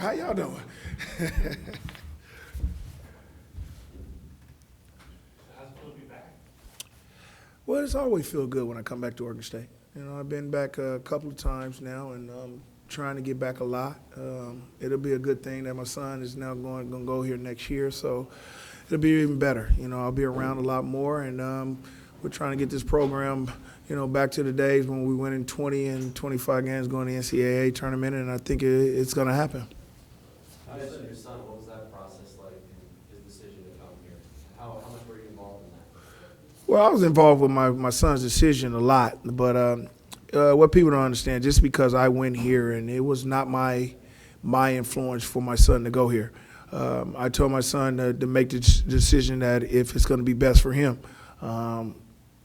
How y'all doing? How's it feel to be back? Well, it's always feel good when I come back to Oregon State. I've been back a couple of times now, and trying to get back a lot. It'll be a good thing that my son is now going to go here next year, so it'll be even better. I'll be around a lot more, and we're trying to get this program, back to the days when we went in 20 and 25 games going to the NCAA tournament, and I think it's going to happen. You mentioned your son. What was that process like and his decision to come here? How much were you involved in that? Well, I was involved with my son's decision a lot, but what people don't understand, just because I went here and it was not my influence for my son to go here. I told my son to make the decision that if it's going to be best for him.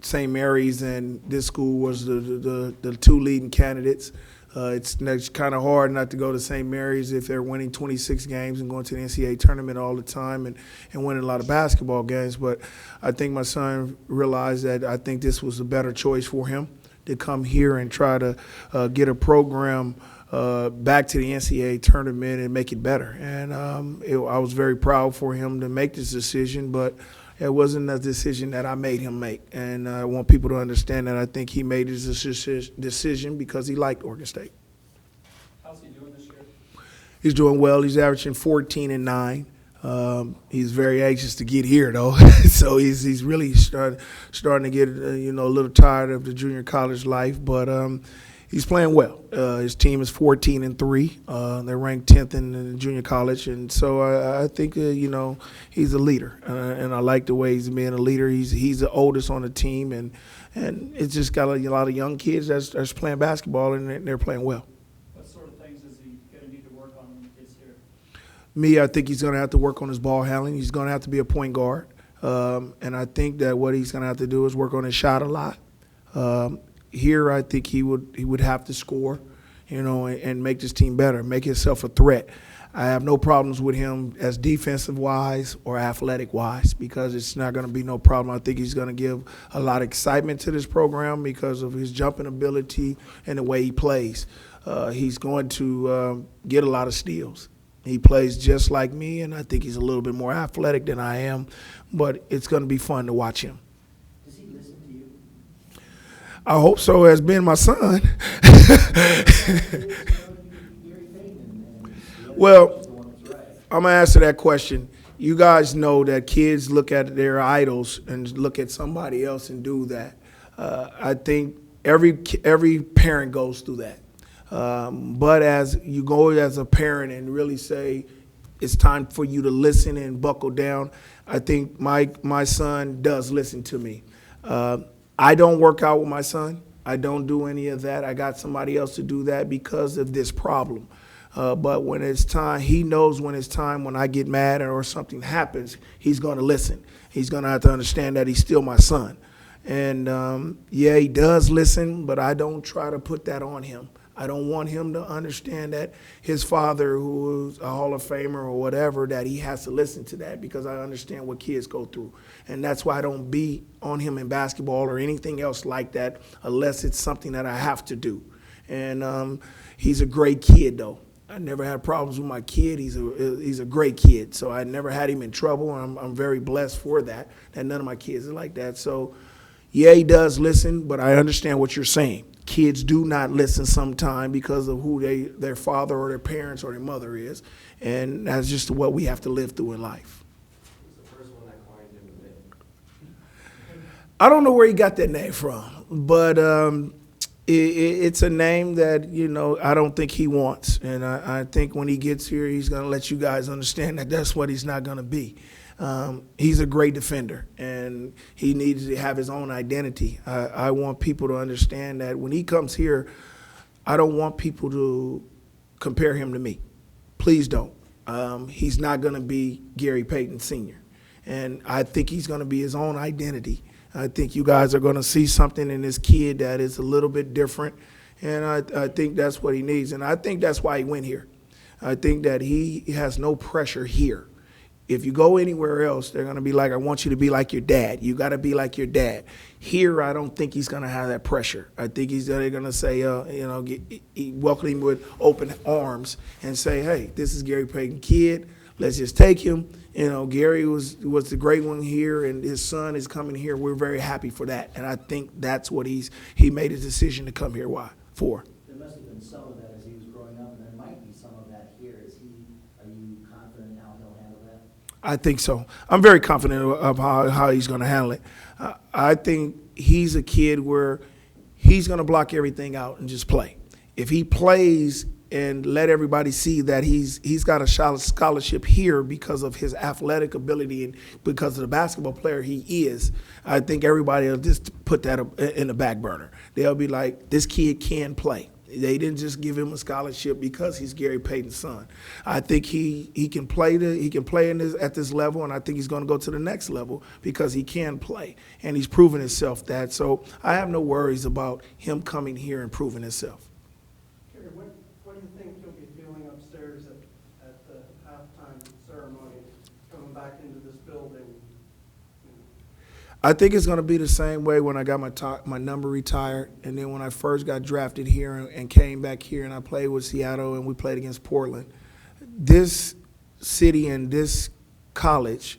St. Mary's and this school was the two leading candidates. It's kind of hard not to go to St. Mary's if they're winning 26 games and going to the NCAA tournament all the time and winning a lot of basketball games. But I think my son realized that I think this was a better choice for him to come here and try to get a program back to the NCAA tournament and make it better. And I was very proud for him to make this decision, but it wasn't a decision that I made him make. And I want people to understand that I think he made his decision because he liked Oregon State. How's he doing this year? He's doing well. He's averaging 14 and 9. He's very anxious to get here, though. So he's really starting to get a little tired of the junior college life, but he's playing well. His team is 14 and 3. They're ranked 10th in the junior college, and so I think he's a leader, and I like the way he's being a leader. He's the oldest on the team, and it's just got a lot of young kids that's playing basketball, and they're playing well. What sort of things is he going to need to work on when he gets here? Me, I think he's going to have to work on his ball handling. He's going to have to be a point guard, and I think that what he's going to have to do is work on his shot a lot. Here, I think he would have to score, and make this team better, make himself a threat. I have no problems with him as defensive-wise or athletic-wise because it's not going to be no problem. I think he's going to give a lot of excitement to this program because of his jumping ability and the way he plays. He's going to get a lot of steals. He plays just like me, and I think he's a little bit more athletic than I am, but it's going to be fun to watch him. Does he listen to you? I hope so, as being my son. Well, I'm going to answer that question. You guys know that kids look at their idols and look at somebody else and do that. I think every parent goes through that. But as you go as a parent and really say it's time for you to listen and buckle down, I think my son does listen to me. I don't work out with my son. I don't do any of that. I got somebody else to do that because of this problem. But when it's time, he knows when it's time, when I get mad or something happens, he's going to listen. He's going to have to understand that he's still my son. And, yeah, he does listen, but I don't try to put that on him. I don't want him to understand that his father, who's a Hall of Famer or whatever, that he has to listen to that because I understand what kids go through. And that's why I don't be on him in basketball or anything else like that unless it's something that I have to do. And he's a great kid, though. I never had problems with my kid. He's a great kid. So I never had him in trouble, and I'm very blessed for that none of my kids are like that. So, yeah, he does listen, but I understand what you're saying. Kids do not listen sometimes because of who their father or their parents or their mother is, and that's just what we have to live through in life. Who's the first one that coined him the name? I don't know where he got that name from, but it's a name that, I don't think he wants, and I think when he gets here, he's going to let you guys understand that that's what he's not going to be. He's a great defender, and he needs to have his own identity. I want people to understand that when he comes here, I don't want people to compare him to me. Please don't. He's not going to be Gary Payton Sr., and I think he's going to be his own identity. I think you guys are going to see something in this kid that is a little bit different, and I think that's what he needs, and I think that's why he went here. I think that he has no pressure here. If you go anywhere else, they're going to be like, I want you to be like your dad. You got to be like your dad. Here, I don't think he's going to have that pressure. I think they're going to say, welcome him with open arms and say, hey, this is Gary Payton kid. Let's just take him. Gary was the great one here, and his son is coming here. We're very happy for that. And I think that's what he made a decision to come here for. There must have been some of that as he was growing up, and there might be some of that here. Are you confident how he'll handle that? I think so. I'm very confident of how he's going to handle it. I think he's a kid where he's going to block everything out and just play. If he plays and let everybody see that he's got a scholarship here because of his athletic ability and because of the basketball player he is, I think everybody will just put that in the back burner. They'll be like, this kid can play. They didn't just give him a scholarship because he's Gary Payton's son. I think he can play at this level, and I think he's going to go to the next level because he can play, and he's proven himself that. So I have no worries about him coming here and proving himself. Gary, what do you think you'll be feeling upstairs at the halftime ceremony, coming back into this building? I think it's going to be the same way when I got my number retired, and then when I first got drafted here and came back here and I played with Seattle and we played against Portland. This city and this college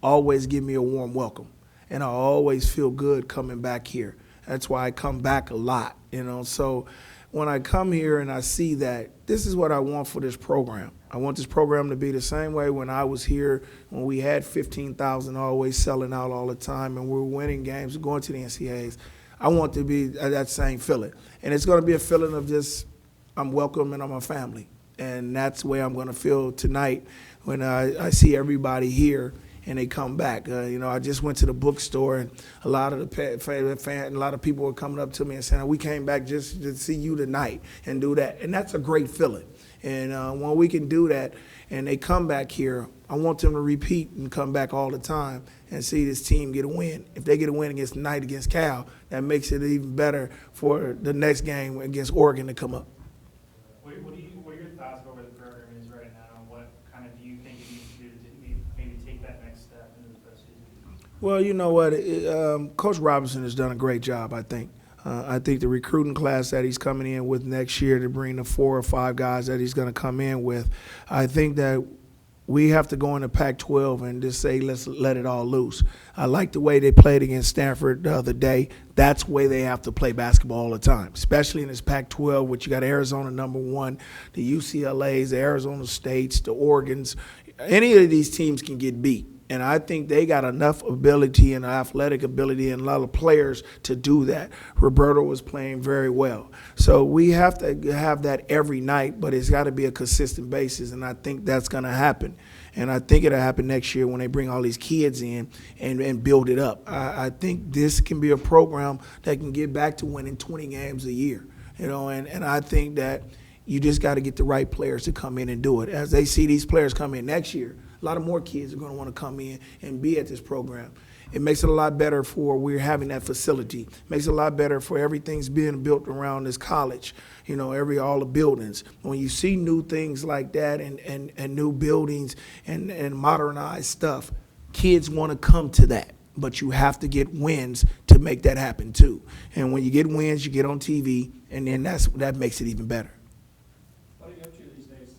always give me a warm welcome, and I always feel good coming back here. That's why I come back a lot, So when I come here and I see that, this is what I want for this program. I want this program to be the same way when I was here, when we had 15,000 always selling out all the time and we were winning games, going to the NCAAs. I want to be that same feeling. And it's going to be a feeling of just, I'm welcome and I'm a family. And that's the way I'm going to feel tonight when I see everybody here and they come back. I just went to the bookstore, and a lot of a lot of people were coming up to me and saying, we came back just to see you tonight and do that. And that's a great feeling. And when we can do that and they come back here, I want them to repeat and come back all the time and see this team get a win. If they get a win against Knight, against Cal, that makes it even better for the next game against Oregon to come up. What are your thoughts about where the program is right now? What kind of do you think it needs to do to maybe take that next step into the postseason? Well, you know what? Coach Robinson has done a great job, I think. I think the recruiting class that he's coming in with next year to bring the 4 or 5 guys that he's going to come in with, I think that we have to go into Pac-12 and just say, let's let it all loose. I like the way they played against Stanford the other day. That's the way they have to play basketball all the time, especially in this Pac-12, which you got Arizona #1, the UCLAs, the Arizona States, the Oregons. Any of these teams can get beat. And I think they got enough ability and athletic ability and a lot of players to do that. Roberto was playing very well. So we have to have that every night, but it's got to be a consistent basis, and I think that's going to happen. And I think it'll happen next year when they bring all these kids in and build it up. I think this can be a program that can get back to winning 20 games a year. And I think that you just got to get the right players to come in and do it. As they see these players come in next year, a lot of more kids are going to want to come in and be at this program. It makes it a lot better for we're having that facility. It makes it a lot better for everything's being built around this college, all the buildings. When you see new things like that and new buildings and modernized stuff, kids want to come to that. But you have to get wins to make that happen too. And when you get wins, you get on TV, and then that makes it even better. What are you up to these days?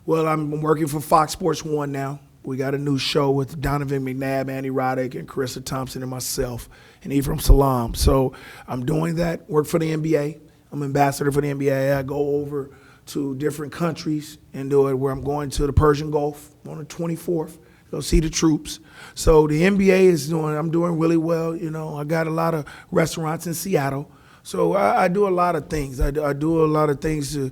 Well, I'm working for Fox Sports 1 now. We got a new show with Donovan McNabb, Andy Roddick, and Carissa Thompson and myself, and Ephraim Salam. So I'm doing that, work for the NBA. I'm ambassador for the NBA. I go over to different countries and do it where I'm going to the Persian Gulf on the 24th. Go see the troops. So the NBA I'm doing really well. I got a lot of restaurants in Seattle. So I do a lot of things. I do a lot of things to,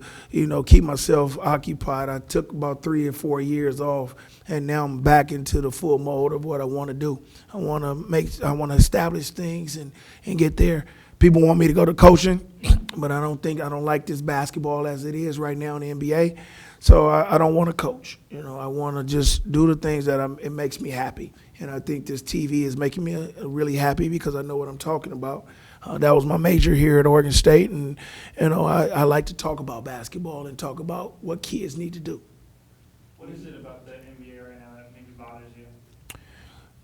keep myself occupied. I took about 3 or 4 years off, and now I'm back into the full mode of what I want to do. I want to establish things and get there. People want me to go to coaching, but I don't like this basketball as it is right now in the NBA. So I don't want to coach. I want to just do the things that it makes me happy. And I think this TV is making me really happy because I know what I'm talking about. That was my major here at Oregon State, and I like to talk about basketball and talk about what kids need to do. What is it about the NBA right now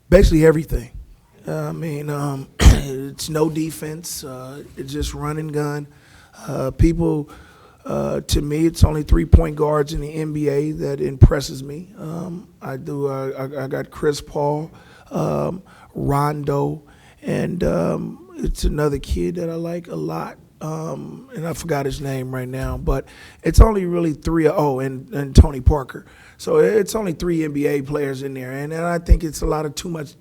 Basically everything. It's no defense. It's just run and gun. People, to me, it's only 3-point guards in the NBA that impresses me. I got Chris Paul, Rondo, and it's another kid that I like a lot. And I forgot his name right now, but it's only really three. Oh, and Tony Parker. So it's only 3 NBA players in there, and I think it's a lot of too much,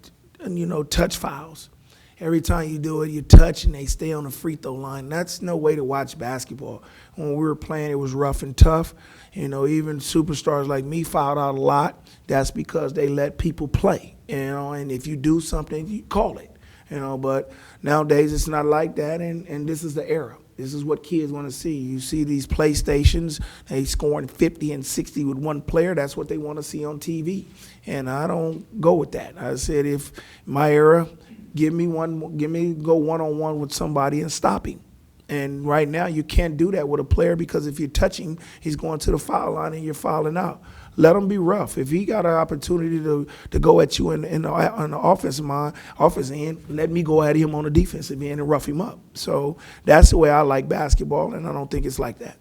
touch fouls. Every time you do it, you touch and they stay on the free throw line. That's no way to watch basketball. When we were playing, it was rough and tough. Even superstars like me fouled out a lot. That's because they let people play. And if you do something, you call it. But nowadays it's not like that, and this is the era. This is what kids want to see. You see these PlayStations, they scoring 50 and 60 with one player. That's what they want to see on TV. And I don't go with that. I said, if my era, give me go one-on-one with somebody and stop him. And right now you can't do that with a player, because if you touch him, he's going to the foul line and you're fouling out. Let him be rough. If he got an opportunity to go at you on the offensive end, let me go at him on the defensive end and rough him up. So that's the way I like basketball, and I don't think it's like that.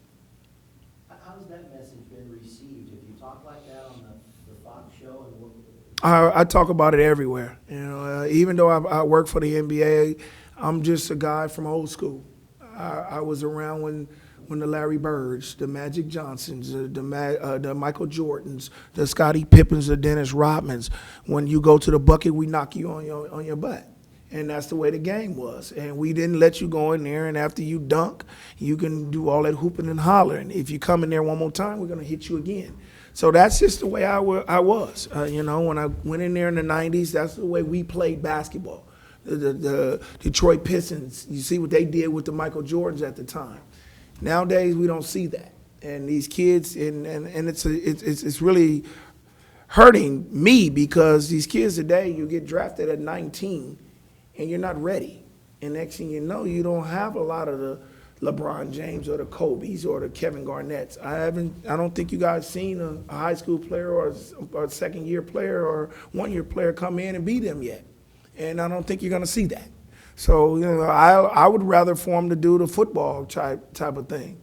How's that message been received? If you talk like that on the Fox show, and I talk about it everywhere. Even though I work for the NBA, I'm just a guy from old school. I was around when the Larry Birds, the Magic Johnsons, the Michael Jordans, the Scottie Pippens, the Dennis Rodmans. When you go to the bucket, we knock you on your butt. And that's the way the game was. And we didn't let you go in there, and after you dunk, you can do all that hooping and hollering. If you come in there one more time, we're going to hit you again. So that's just the way I was. When I went in there in the 90s, that's the way we played basketball. The Detroit Pistons, you see what they did with the Michael Jordans at the time. Nowadays, we don't see that, and these kids, and it's really hurting me, because these kids today, you get drafted at 19, and you're not ready, and next thing you know, you don't have a lot of the LeBron James or the Kobe's or the Kevin Garnett's. I don't think you guys seen a high school player or a second-year player or one-year player come in and beat them yet, and I don't think you're going to see that. So, I would rather for them to do the football type of thing.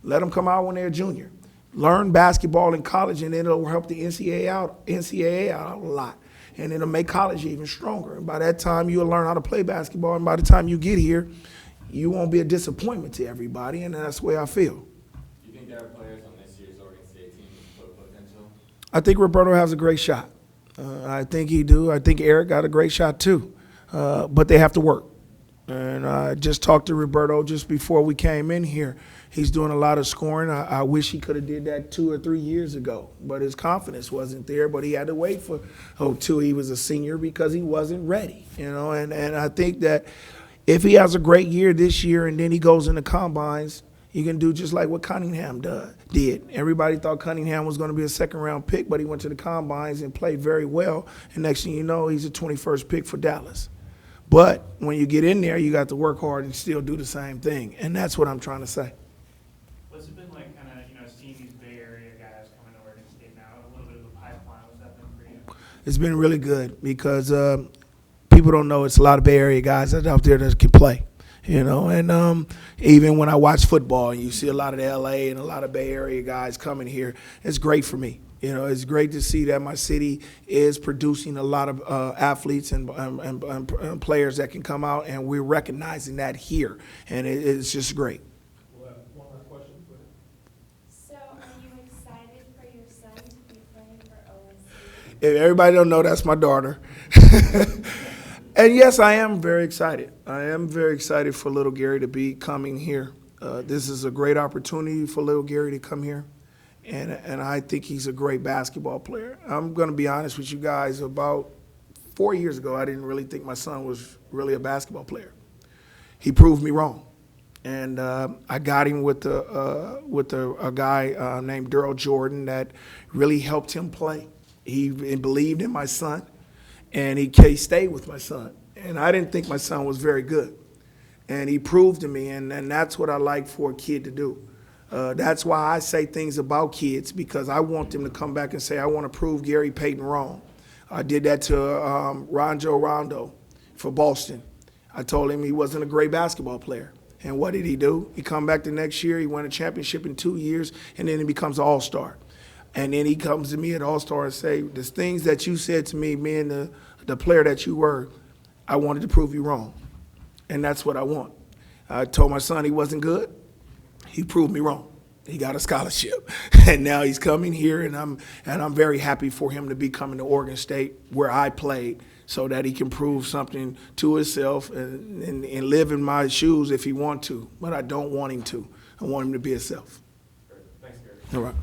Let them come out when they're a junior. Learn basketball in college, and it'll help the NCAA out a lot. And it'll make college even stronger. And by that time, you'll learn how to play basketball. And by the time you get here, you won't be a disappointment to everybody. And that's the way I feel. Do you think there are players on this year's Oregon State team with potential? I think Roberto has a great shot. I think he do. I think Eric got a great shot too. But they have to work. And I just talked to Roberto just before we came in here. He's doing a lot of scoring. I wish he could have did that 2 or 3 years ago, but his confidence wasn't there. But he had to wait till he was a senior, because he wasn't ready. And I think that if he has a great year this year and then he goes in the combines, he can do just like what Cunningham did. Everybody thought Cunningham was going to be a second-round pick, but he went to the combines and played very well. And next thing you know, he's a 21st pick for Dallas. But when you get in there, you got to work hard and still do the same thing. And that's what I'm trying to say. What's it been like seeing these Bay Area guys coming to Oregon State now? A little bit of a pipeline. What's that been for you? It's been really good, because people don't know it's a lot of Bay Area guys that out there that can play. And even when I watch football and you see a lot of the LA and a lot of Bay Area guys coming here, it's great for me. It's great to see that my city is producing a lot of athletes and players that can come out, and we're recognizing that here, and it's just great. We'll have one last question, please. So, are you excited for your son to be playing for OSU? If everybody don't know, that's my daughter. And yes, I am very excited. I am very excited for little Gary to be coming here. This is a great opportunity for little Gary to come here. And I think he's a great basketball player. I'm going to be honest with you guys. About 4 years ago, I didn't really think my son was really a basketball player. He proved me wrong. And I got him with a guy named Daryl Jordan that really helped him play. He believed in my son, and he stayed with my son. And I didn't think my son was very good. And he proved to me, and that's what I like for a kid to do. That's why I say things about kids, because I want them to come back and say, I want to prove Gary Payton wrong. I did that to Ronjo Rondo for Boston. I told him he wasn't a great basketball player. And what did he do? He come back the next year, he won a championship in 2 years, and then he becomes an all-star. And then he comes to me at All-Star and say, the things that you said to me, being the player that you were, I wanted to prove you wrong. And that's what I want. I told my son he wasn't good. He proved me wrong. He got a scholarship. And now he's coming here, and I'm very happy for him to be coming to Oregon State where I played so that he can prove something to himself and live in my shoes if he wants to. But I don't want him to. I want him to be himself. Great. Thanks, Gary. All right.